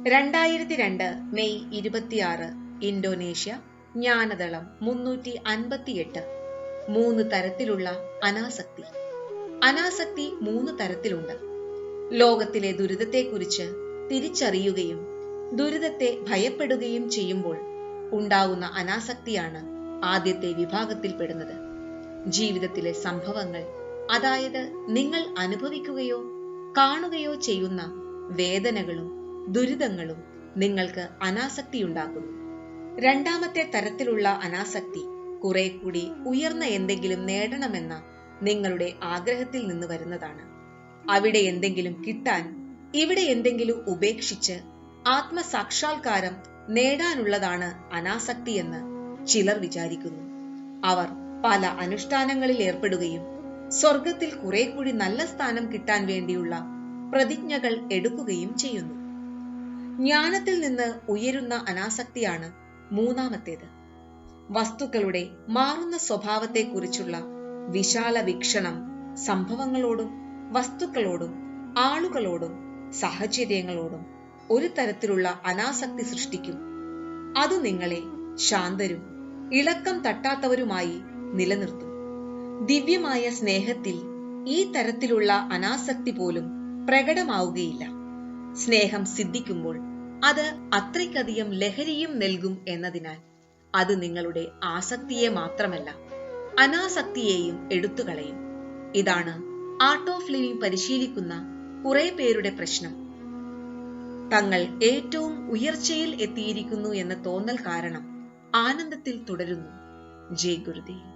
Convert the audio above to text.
2002 May 26 Indonesia ജ്ഞാനതളം 358. 3 തരത്തിലുള്ള അനാസക്തി. അനാസക്തി 3 തരത്തിലുണ്ട്. ലോകത്തിലെ ദുരിതത്തെക്കുറിച്ച് തിരിച്ചറിയുകയും ദുരിതത്തെ ഭയപ്പെടുകയും ചെയ്യുമ്പോൾ ഉണ്ടാകുന്ന അനാസക്തിയാണ് ആദ്യത്തെ വിഭാഗത്തിൽപ്പെടുന്നത്. ജീവിതത്തിലെ സംഭവങ്ങൾ, അതായത് നിങ്ങൾ അനുഭവിക്കുകയോ കാണുകയോ ചെയ്യുന്ന വേദനകളും ദുരിതങ്ങളും നിങ്ങൾക്ക് അനാസക്തിയുണ്ടാക്കുന്നു. രണ്ടാമത്തെ തരത്തിലുള്ള അനാസക്തി കുറെ കൂടി ഉയർന്ന എന്തെങ്കിലും നേടണമെന്ന നിങ്ങളുടെ ആഗ്രഹത്തിൽ നിന്ന് വരുന്നതാണ്. അവിടെ എന്തെങ്കിലും കിട്ടാൻ ഇവിടെ എന്തെങ്കിലും ഉപേക്ഷിച്ച് ആത്മസാക്ഷാത്കാരം നേടാനുള്ളതാണ് അനാസക്തി എന്ന് ചിലർ വിചാരിക്കുന്നു. അവർ പല അനുഷ്ഠാനങ്ങളിൽ ഏർപ്പെടുകയും സ്വർഗത്തിൽ കുറെ കൂടി നല്ല സ്ഥാനം കിട്ടാൻ വേണ്ടിയുള്ള പ്രതിജ്ഞകൾ എടുക്കുകയും ചെയ്യുന്നു. ജ്ഞാനത്തിൽ നിന്ന് ഉയരുന്ന അനാസക്തിയാണ് മൂന്നാമത്തേത്. വസ്തുക്കളുടെ മാറുന്ന സ്വഭാവത്തെക്കുറിച്ചുള്ള വിശാല വീക്ഷണം സംഭവങ്ങളോടും വസ്തുക്കളോടും ആളുകളോടും സാഹചര്യങ്ങളോടും ഒരു തരത്തിലുള്ള അനാസക്തി സൃഷ്ടിക്കും. അത് നിങ്ങളെ ശാന്തരും ഇളക്കം തട്ടാത്തവരുമായി നിലനിർത്തും. ദിവ്യമായ സ്നേഹത്തിൽ ഈ തരത്തിലുള്ള അനാസക്തി പോലും പ്രകടമാവുകയില്ല. സ്നേഹം സിദ്ധിക്കുമ്പോൾ അത് അത്രയ്ക്കധികം ലഹരിയും നൽകും എന്നതിനാൽ അത് നിങ്ങളുടെ ആസക്തിയെ മാത്രമല്ല അനാസക്തിയെയും എടുത്തുകളയും. ഇതാണ് ആർട്ട് ഓഫ് ലിവിംഗ് പരിശീലിക്കുന്ന കുറെ പേരുടെ പ്രശ്നം. തങ്ങൾ ഏറ്റവും ഉയർച്ചയിൽ എത്തിയിരിക്കുന്നു എന്ന തോന്നൽ കാരണം ആനന്ദത്തിൽ തുടരുന്നു. ജയ് ഗുരുദേവ്.